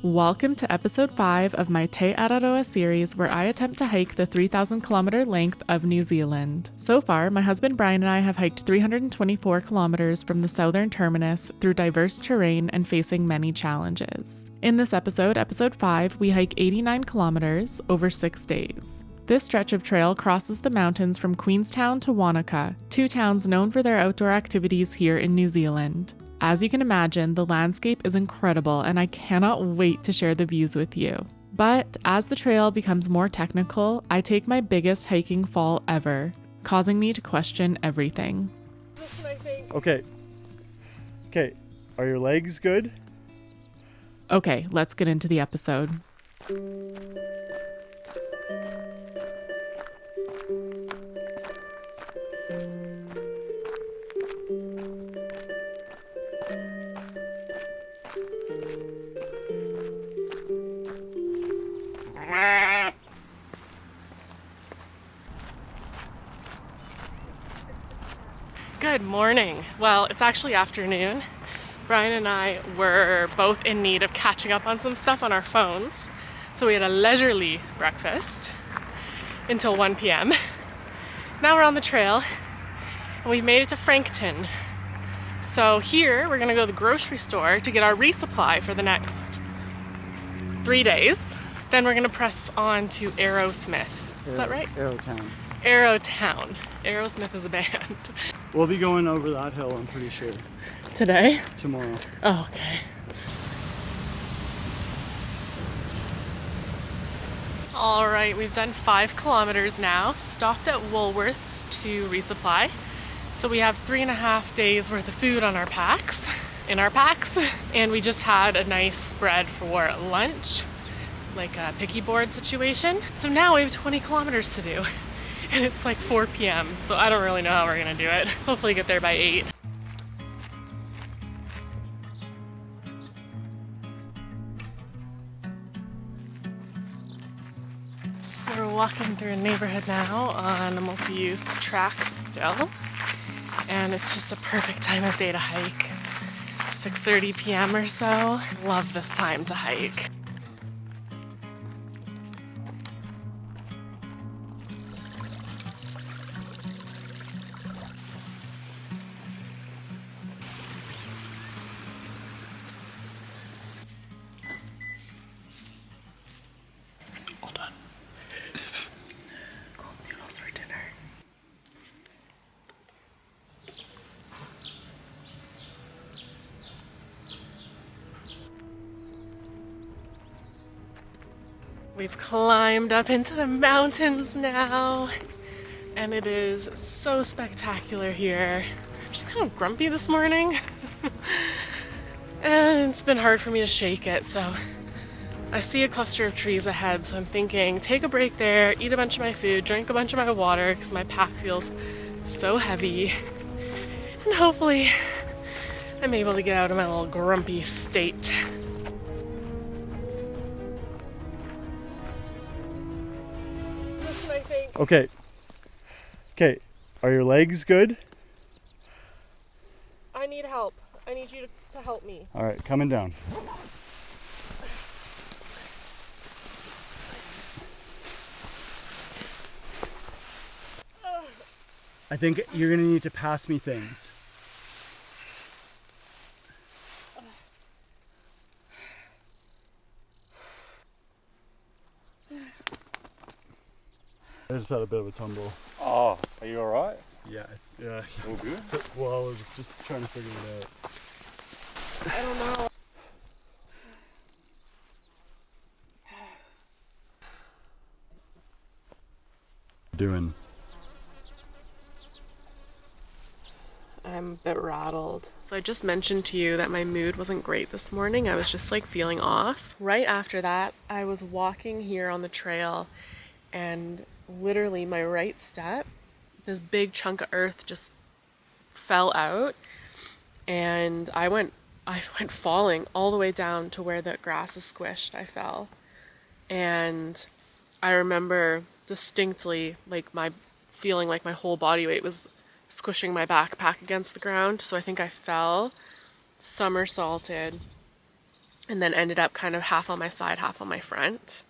Welcome to episode 5 of my Te Araroa series, where I attempt to hike the 3,000 kilometer length of New Zealand. So far, my husband Brian and I have hiked 324 kilometers from the southern terminus through diverse terrain and facing many challenges. In this episode, episode 5, we hike 89 kilometers over 6 days. This stretch of trail crosses the mountains from Queenstown to Wānaka, two towns known for their outdoor activities here in New Zealand. As you can imagine, the landscape is incredible and I cannot wait to share the views with you. But as the trail becomes more technical, I take my biggest hiking fall ever, causing me to question everything. Okay, are your legs good? Okay, let's get into the episode. Good morning. Well, it's actually afternoon. Brian and I were both in need of catching up on some stuff on our phones. So we had a leisurely breakfast until 1 p.m. Now we're on the trail and we've made it to Frankton. So here we're gonna go to the grocery store to get our resupply for the next 3 days. Then we're gonna press on to Aerosmith. Is that right? Aerotown. Aerosmith is a band. We'll be going over that hill, I'm pretty sure. Today? Tomorrow. Oh, okay. All right, we've done 5 kilometers now. Stopped at Woolworths to resupply. So we have 3.5 days worth of food on our packs, and we just had a nice spread for lunch, like a picky board situation. So now we have 20 kilometers to do. And it's like 4 p.m. so I don't really know how we're gonna do it. Hopefully get there by 8. We're walking through a neighborhood now on a multi-use track still. And it's just a perfect time of day to hike. 6:30 p.m. or so. Love this time to hike. We've climbed up into the mountains now, and it is so spectacular here. I'm just kind of grumpy this morning, and it's been hard for me to shake it, so I see a cluster of trees ahead, so I'm thinking take a break there, eat a bunch of my food, drink a bunch of my water, because my pack feels so heavy, and hopefully I'm able to get out of my little grumpy state. Okay, are your legs good? I need help. I need you to help me. All right, coming down. I think you're gonna need to pass me things. I just had a bit of a tumble. Oh, are you alright? Yeah. All good? Well, I was just trying to figure it out. I don't know. Doing. I'm a bit rattled. So I just mentioned to you that my mood wasn't great this morning. I was just like feeling off. Right after that, I was walking here on the trail and literally my right step, this big chunk of earth just fell out and I went falling all the way down to where the grass is squished. I fell. And I remember distinctly like my feeling like my whole body weight was squishing my backpack against the ground. So I think I fell, somersaulted, and then ended up kind of half on my side, half on my front.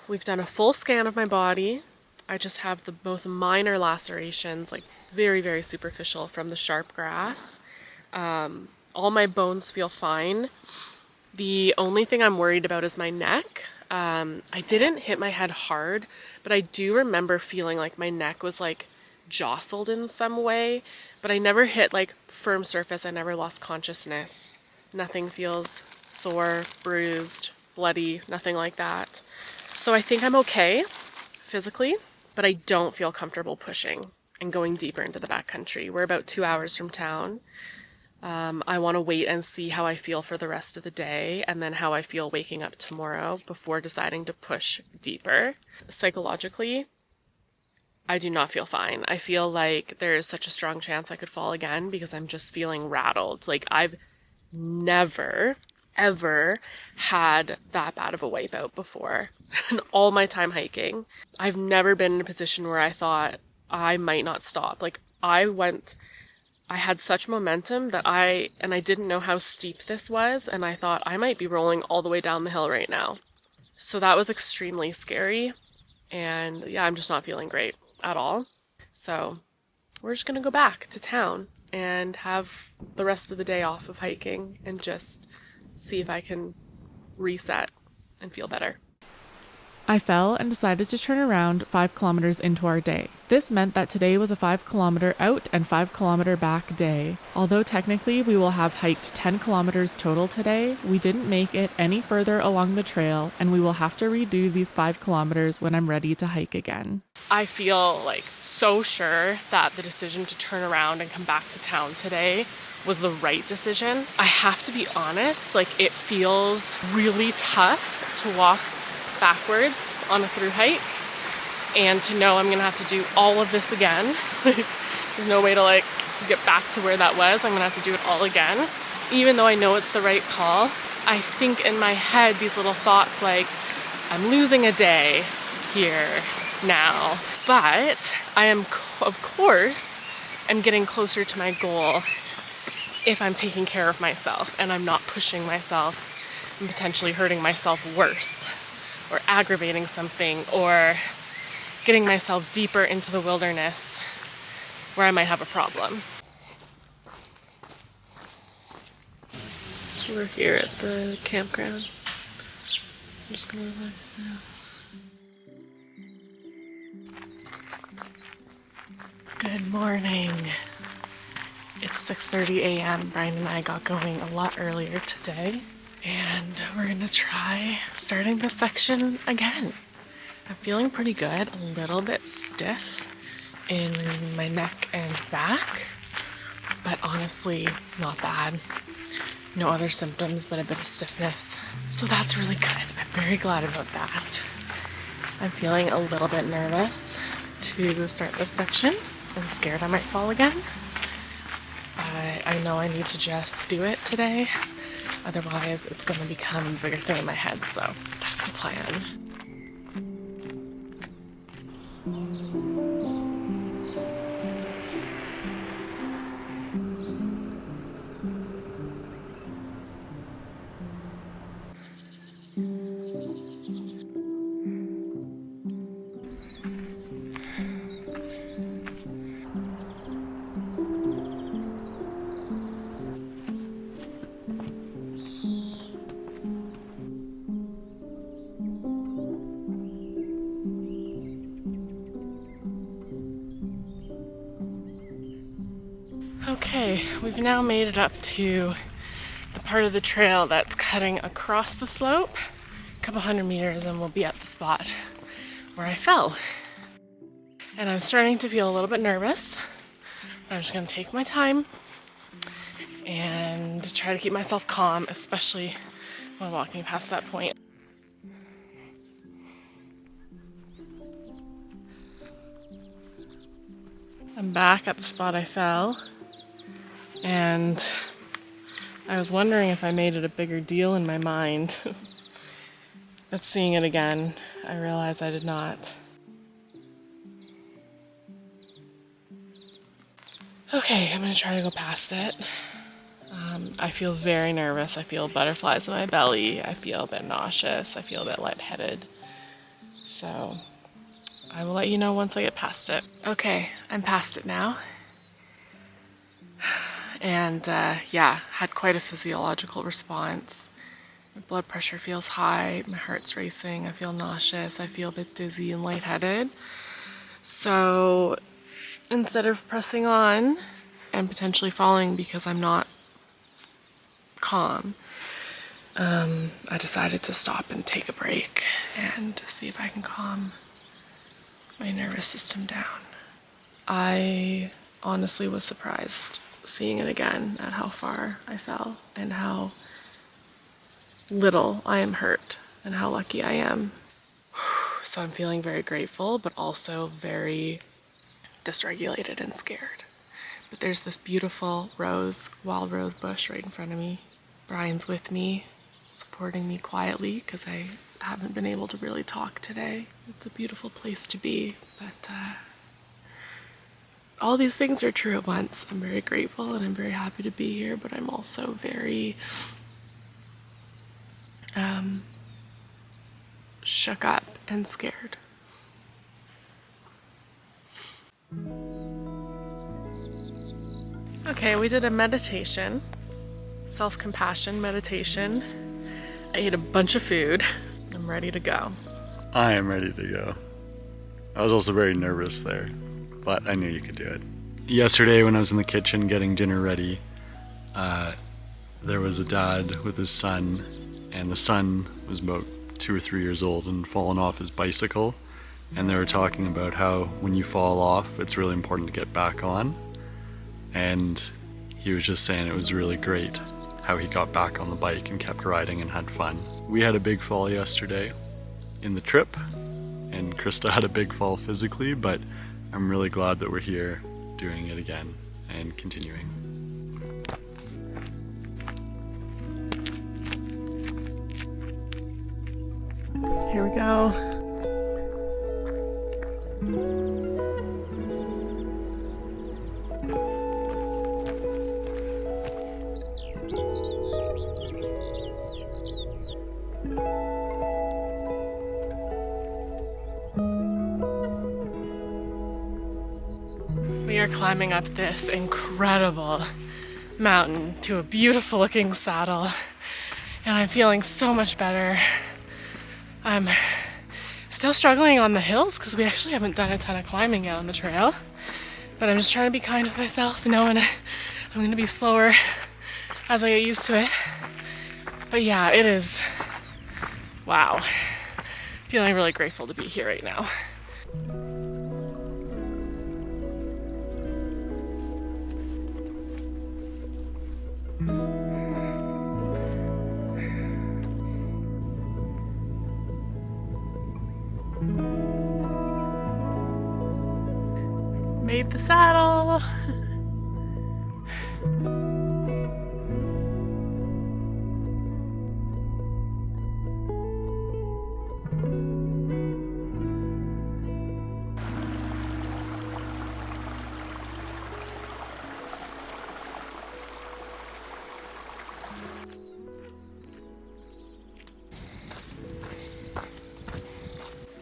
We've done a full scan of my body. I just have the most minor lacerations, like very, very superficial from the sharp grass. All my bones feel fine. The only thing I'm worried about is my neck. I didn't hit my head hard, but I do remember feeling like my neck was like jostled in some way, but I never hit like firm surface. I never lost consciousness. Nothing feels sore, bruised, bloody, nothing like that. So I think I'm okay physically, but I don't feel comfortable pushing and going deeper into the backcountry. We're about 2 hours from town. I want to wait and see how I feel for the rest of the day and then how I feel waking up tomorrow before deciding to push deeper. Psychologically, I do not feel fine. I feel like there is such a strong chance I could fall again because I'm just feeling rattled. Like I've never, ever had that bad of a wipeout before in all my time hiking. I've never been in a position where I thought I might not stop. Like I had such momentum that I didn't know how steep this was, and I thought I might be rolling all the way down the hill right now. So that was extremely scary, and yeah, I'm just not feeling great at all. So we're just gonna go back to town and have the rest of the day off of hiking and just see if I can reset and feel better. I fell and decided to turn around 5 kilometers into our day. This meant that today was a 5 kilometer out and 5 kilometer back day. Although technically we will have hiked 10 kilometers total today, we didn't make it any further along the trail, and we will have to redo these 5 kilometers when I'm ready to hike again. I feel like so sure that the decision to turn around and come back to town today was the right decision. I have to be honest, like it feels really tough to walk backwards on a thru hike and to know I'm gonna have to do all of this again. There's no way to like get back to where that was. I'm gonna have to do it all again. Even though I know it's the right call, I think in my head these little thoughts like I'm losing a day here now, but I am of course I'm getting closer to my goal if I'm taking care of myself and I'm not pushing myself and potentially hurting myself worse, or aggravating something, or getting myself deeper into the wilderness where I might have a problem. We're here at the campground. I'm just gonna relax now. Good morning. It's 6:30 a.m. Brian and I got going a lot earlier today. And we're gonna try starting this section again. I'm feeling pretty good, a little bit stiff in my neck and back, but honestly, not bad. No other symptoms but a bit of stiffness. So that's really good. I'm very glad about that. I'm feeling a little bit nervous to start this section. I'm scared I might fall again. I know I need to just do it today. Otherwise, it's going to become a bigger thing in my head, so that's the plan. Okay, we've now made it up to the part of the trail that's cutting across the slope. A couple hundred meters and we'll be at the spot where I fell. And I'm starting to feel a little bit nervous. I'm just gonna take my time and try to keep myself calm, especially when walking past that point. I'm back at the spot I fell. And I was wondering if I made it a bigger deal in my mind. But seeing it again, I realized I did not. Okay, I'm gonna try to go past it. I feel very nervous. I feel butterflies in my belly. I feel a bit nauseous. I feel a bit lightheaded. So I will let you know once I get past it. Okay, I'm past it now. And yeah, had quite a physiological response. My blood pressure feels high, my heart's racing, I feel nauseous, I feel a bit dizzy and lightheaded. So instead of pressing on and potentially falling because I'm not calm, I decided to stop and take a break and see if I can calm my nervous system down. I honestly was surprised seeing it again at how far I fell and how little I am hurt and how lucky I am. So I'm feeling very grateful, but also very dysregulated and scared. But there's this beautiful wild rose bush right in front of me. Brian's with me, supporting me quietly because I haven't been able to really talk today. It's a beautiful place to be, but all these things are true at once. I'm very grateful and I'm very happy to be here, but I'm also very shook up and scared. Okay, we did a meditation, self-compassion meditation. I ate a bunch of food. I'm ready to go. I am ready to go. I was also very nervous there, but I knew you could do it. Yesterday when I was in the kitchen getting dinner ready, there was a dad with his son, and the son was about 2 or 3 years old and fallen off his bicycle, and they were talking about how when you fall off, it's really important to get back on. And he was just saying it was really great how he got back on the bike and kept riding and had fun. We had a big fall yesterday in the trip, and Krista had a big fall physically, but I'm really glad that we're here doing it again and continuing. Here we go. We are climbing up this incredible mountain to a beautiful looking saddle, and I'm feeling so much better. I'm still struggling on the hills because we actually haven't done a ton of climbing yet on the trail, but I'm just trying to be kind with myself, knowing I'm going to be slower as I get used to it. But yeah, it is, wow, feeling really grateful to be here right now. Made the saddle.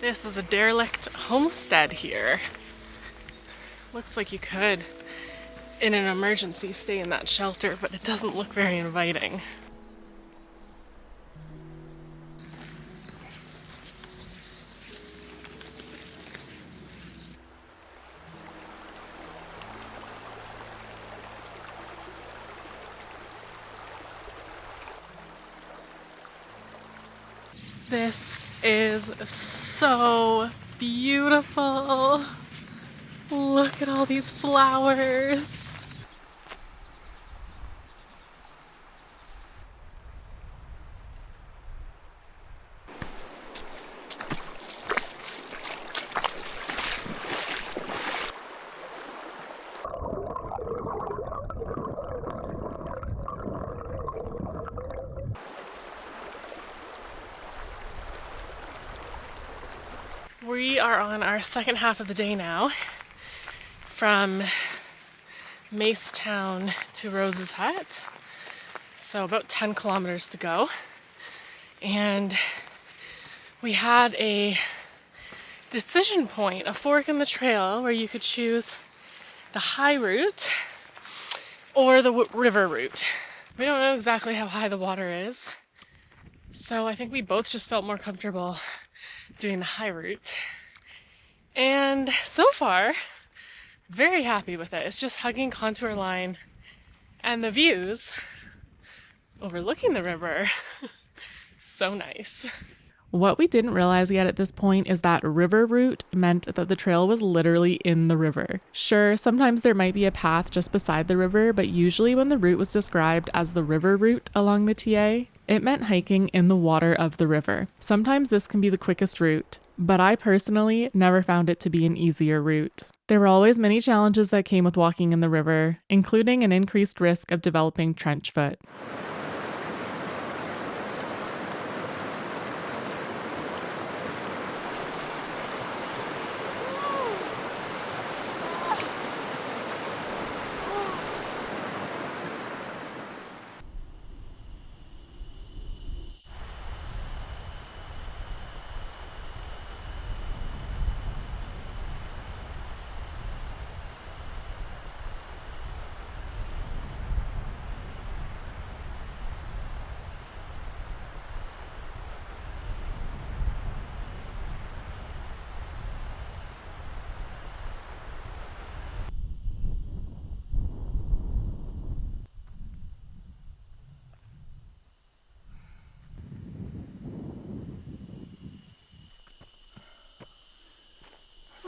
This is a derelict homestead here. Looks like you could, in an emergency, stay in that shelter, but it doesn't look very inviting. This is so beautiful. Look at all these flowers. We are on our second half of the day now, from Macetown to Rose's Hut. So about 10 kilometers to go. And we had a decision point, a fork in the trail where you could choose the high route or the river route. We don't know exactly how high the water is, so I think we both just felt more comfortable doing the high route. And so far, very happy with it. It's just hugging contour line and the views overlooking the river. So nice. What we didn't realize yet at this point is that river route meant that the trail was literally in the river. Sure, sometimes there might be a path just beside the river, but usually when the route was described as the river route along the TA, it meant hiking in the water of the river. Sometimes this can be the quickest route, but I personally never found it to be an easier route. There were always many challenges that came with walking in the river, including an increased risk of developing trench foot.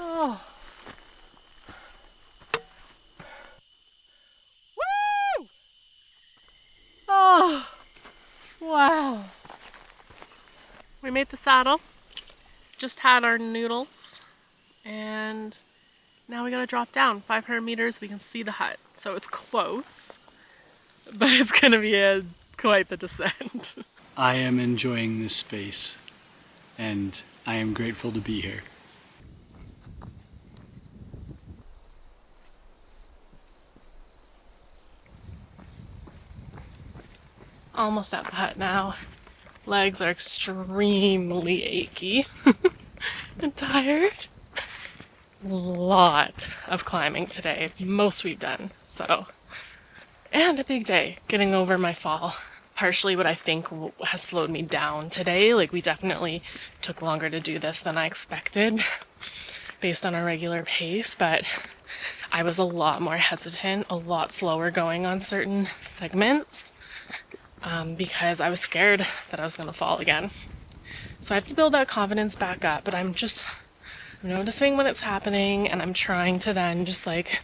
Oh. Woo! Oh, wow. We made the saddle, just had our noodles, and now we gotta drop down 500 meters. We can see the hut, so it's close, but it's gonna be quite the descent. I am enjoying this space, and I am grateful to be here. Almost at the hut now. Legs are extremely achy and tired. Lot of climbing today, most we've done, so. And a big day, getting over my fall. Partially what I think has slowed me down today. Like, we definitely took longer to do this than I expected based on our regular pace, but I was a lot more hesitant, a lot slower going on certain segments. Because I was scared that I was going to fall again. So I have to build that confidence back up, but I'm noticing when it's happening, and I'm trying to then just like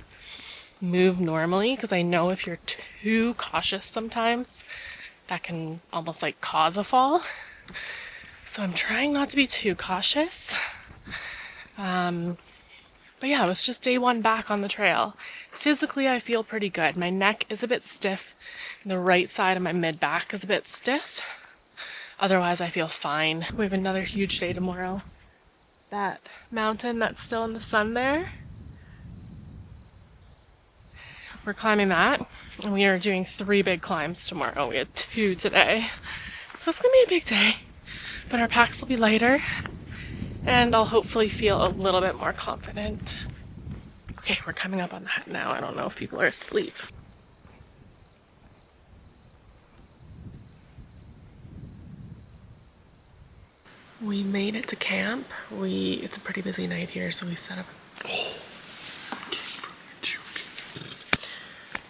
move normally, because I know if you're too cautious sometimes, that can almost like cause a fall. So I'm trying not to be too cautious. But yeah, it was just day one back on the trail. Physically, I feel pretty good. My neck is a bit stiff. The right side of my mid-back is a bit stiff. Otherwise, I feel fine. We have another huge day tomorrow. That mountain that's still in the sun there, we're climbing that, and we are doing 3 big climbs tomorrow. We had 2 today. So it's gonna be a big day, but our packs will be lighter, and I'll hopefully feel a little bit more confident. Okay, we're coming up on the hut now. I don't know if people are asleep. We made it to camp. It's a pretty busy night here, so we set up.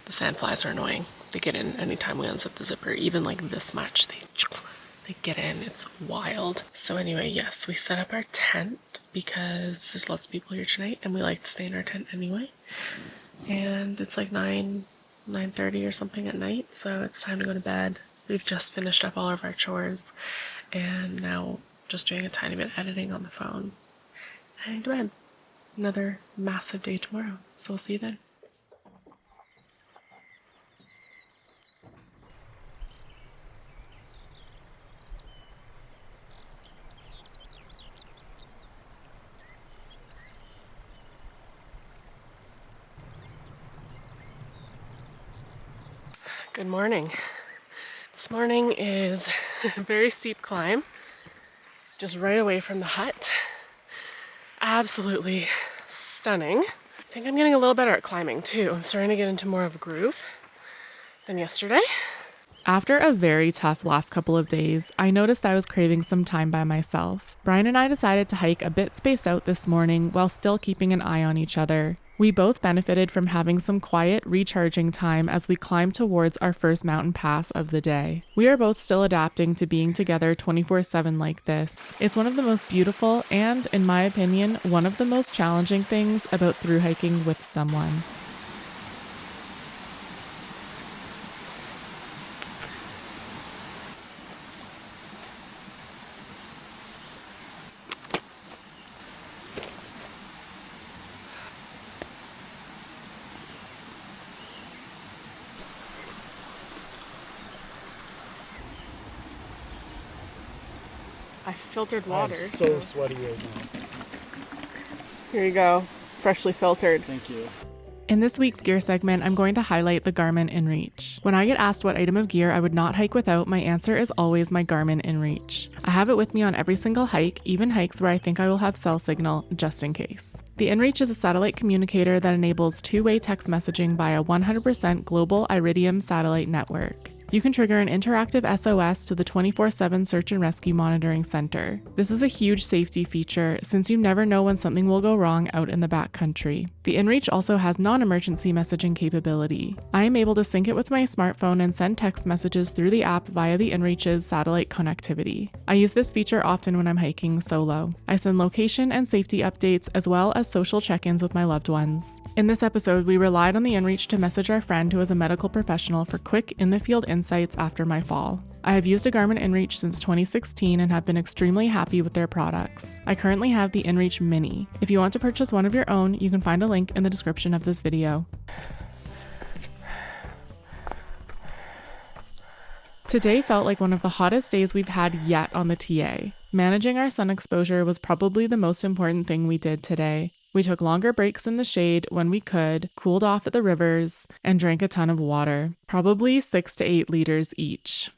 The sandflies are annoying. They get in anytime we unzip the zipper, even like this much. They get in. It's wild. So anyway, yes, we set up our tent because there's lots of people here tonight, and we like to stay in our tent anyway. And it's like 9:30 or something at night, so it's time to go to bed. We've just finished up all of our chores, and now just doing a tiny bit of editing on the phone. Heading to bed. Another massive day tomorrow, so we'll see you then. Good morning. This morning is a very steep climb, just right away from the hut. Absolutely stunning. I think I'm getting a little better at climbing too. I'm starting to get into more of a groove than yesterday. After a very tough last couple of days, I noticed I was craving some time by myself. Brian and I decided to hike a bit spaced out this morning while still keeping an eye on each other. We both benefited from having some quiet, recharging time as we climbed towards our first mountain pass of the day. We are both still adapting to being together 24/7 like this. It's one of the most beautiful and, in my opinion, one of the most challenging things about thru hiking with someone. I filtered water. I'm so sweaty right now. Here you go, freshly filtered. Thank you. In this week's gear segment, I'm going to highlight the Garmin InReach. When I get asked what item of gear I would not hike without, my answer is always my Garmin InReach. I have it with me on every single hike, even hikes where I think I will have cell signal, just in case. The InReach is a satellite communicator that enables two-way text messaging by a 100% global Iridium satellite network. You can trigger an interactive SOS to the 24/7 Search and Rescue Monitoring Center. This is a huge safety feature since you never know when something will go wrong out in the backcountry. The InReach also has non-emergency messaging capability. I am able to sync it with my smartphone and send text messages through the app via the InReach's satellite connectivity. I use this feature often when I'm hiking solo. I send location and safety updates as well as social check-ins with my loved ones. In this episode, we relied on the InReach to message our friend who is a medical professional for quick in-the-field insights after my fall. I have used a Garmin InReach since 2016 and have been extremely happy with their products. I currently have the InReach Mini. If you want to purchase one of your own, you can find a link in the description of this video. Today felt like one of the hottest days we've had yet on the TA. Managing our sun exposure was probably the most important thing we did today. We took longer breaks in the shade when we could, cooled off at the rivers, and drank a ton of water, probably 6 to 8 liters each.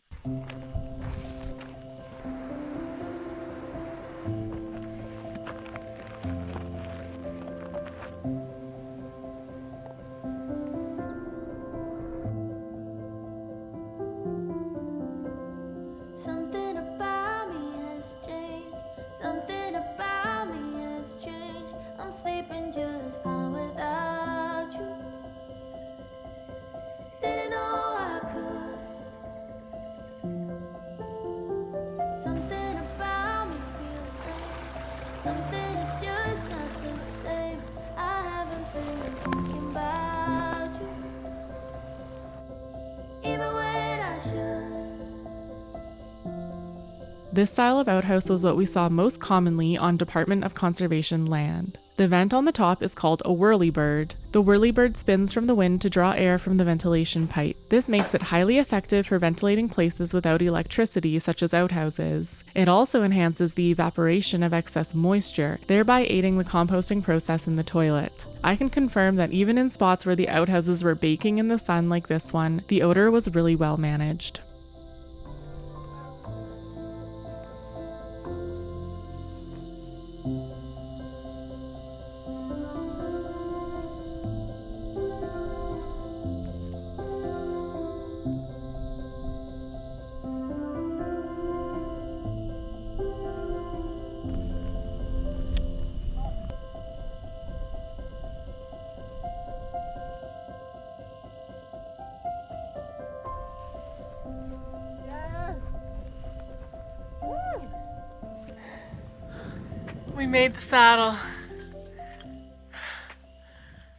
Something about me has changed. Something about me has changed. I'm sleeping just fine without you. Didn't know I could. Something about me feels strange. Something is just not the same. I haven't been thinking about you, even when I should. This style of outhouse was what we saw most commonly on Department of Conservation land. The vent on the top is called a whirlybird. The whirlybird spins from the wind to draw air from the ventilation pipe. This makes it highly effective for ventilating places without electricity, such as outhouses. It also enhances the evaporation of excess moisture, thereby aiding the composting process in the toilet. I can confirm that even in spots where the outhouses were baking in the sun like this one, the odor was really well managed. We made the saddle.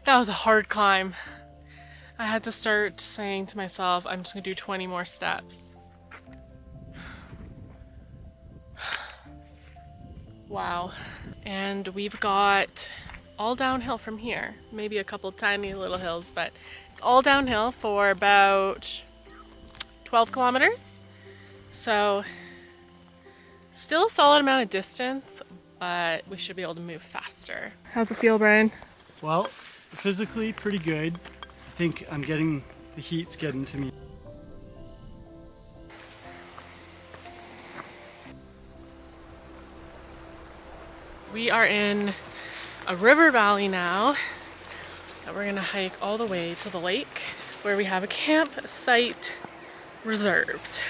That was a hard climb. I had to start saying to myself, I'm just gonna do 20 more steps. Wow. And we've got all downhill from here. Maybe a couple tiny little hills, but it's all downhill for about 12 kilometers. So still a solid amount of distance, but we should be able to move faster. How's it feel, Brian? Well, physically pretty good. I think the heat's getting to me. We are in a river valley now that we're gonna hike all the way to the lake where we have a campsite reserved.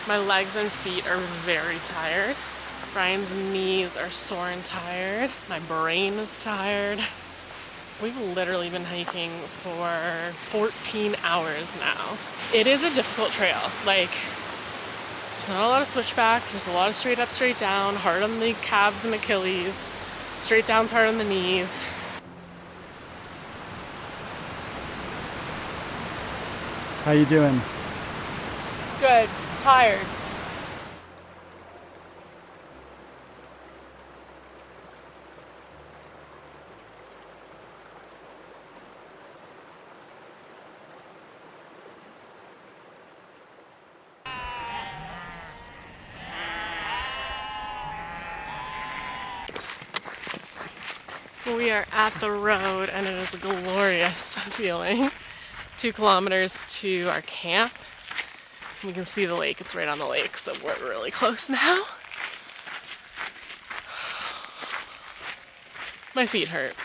My legs and feet are very tired. Brian's knees are sore and tired. My brain is tired. We've literally been hiking for 14 hours now. It is a difficult trail. Like, there's not a lot of switchbacks. There's a lot of straight up, straight down, hard on the calves and Achilles. Straight down's hard on the knees. How you doing? Good. Tired. We are at the road and it is a glorious feeling. 2 kilometers to our camp. You can see the lake, it's right on the lake, so we're really close now. My feet hurt.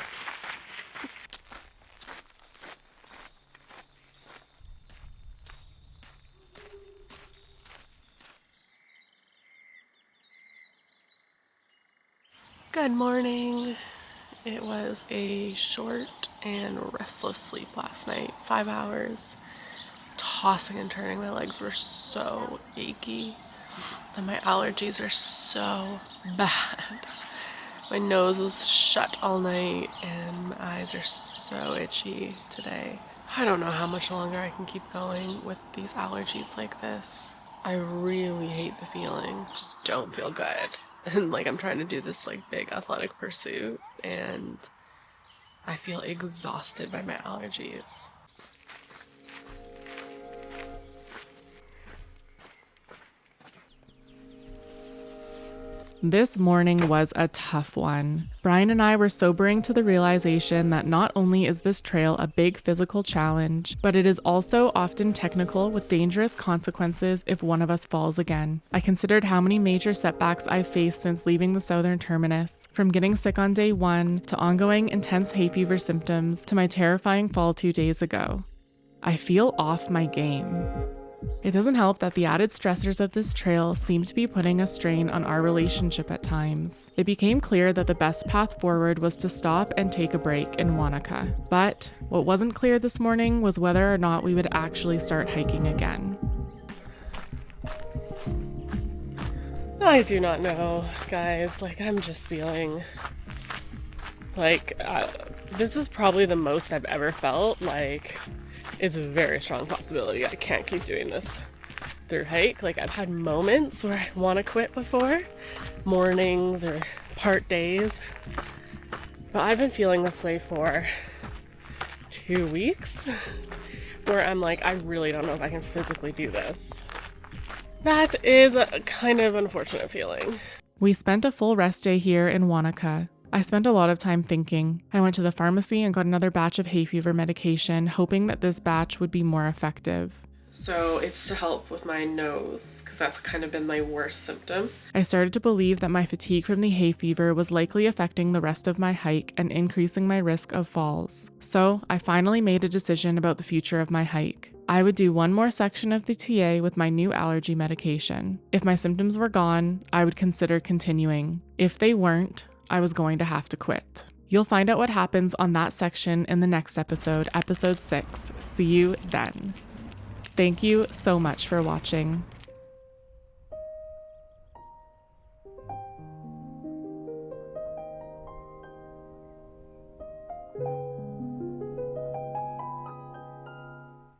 Good morning. It was a short and restless sleep last night, 5 hours. Tossing and turning, my legs were so achy, and my allergies are so bad. My nose was shut all night, and my eyes are so itchy today. I don't know how much longer I can keep going with these allergies like this. I really hate the feeling, just don't feel good. And like I'm trying to do this like big athletic pursuit, and I feel exhausted by my allergies. This morning was a tough one. Brian and I were sobering to the realization that not only is this trail a big physical challenge, but it is also often technical with dangerous consequences if one of us falls again. I considered how many major setbacks I've faced since leaving the southern terminus, from getting sick on day 1 to ongoing intense hay fever symptoms to my terrifying fall 2 days ago. I feel off my game. It doesn't help that the added stressors of this trail seem to be putting a strain on our relationship at times. It became clear that the best path forward was to stop and take a break in Wānaka. But what wasn't clear this morning was whether or not we would actually start hiking again. I do not know, guys. Like, I'm just feeling like this is probably the most I've ever felt like it's a very strong possibility I can't keep doing this through hike. Like, I've had moments where I want to quit before, mornings or part days, but I've been feeling this way for 2 weeks where I'm like, I really don't know if I can physically do this. That is a kind of unfortunate feeling. We spent a full rest day here in Wānaka. I spent a lot of time thinking. I went to the pharmacy and got another batch of hay fever medication, hoping that this batch would be more effective. So it's to help with my nose, because that's kind of been my worst symptom. I started to believe that my fatigue from the hay fever was likely affecting the rest of my hike and increasing my risk of falls. So I finally made a decision about the future of my hike. I would do one more section of the TA with my new allergy medication. If my symptoms were gone, I would consider continuing. If they weren't, I was going to have to quit. You'll find out what happens on that section in the next episode, episode 6. See you then. Thank you so much for watching.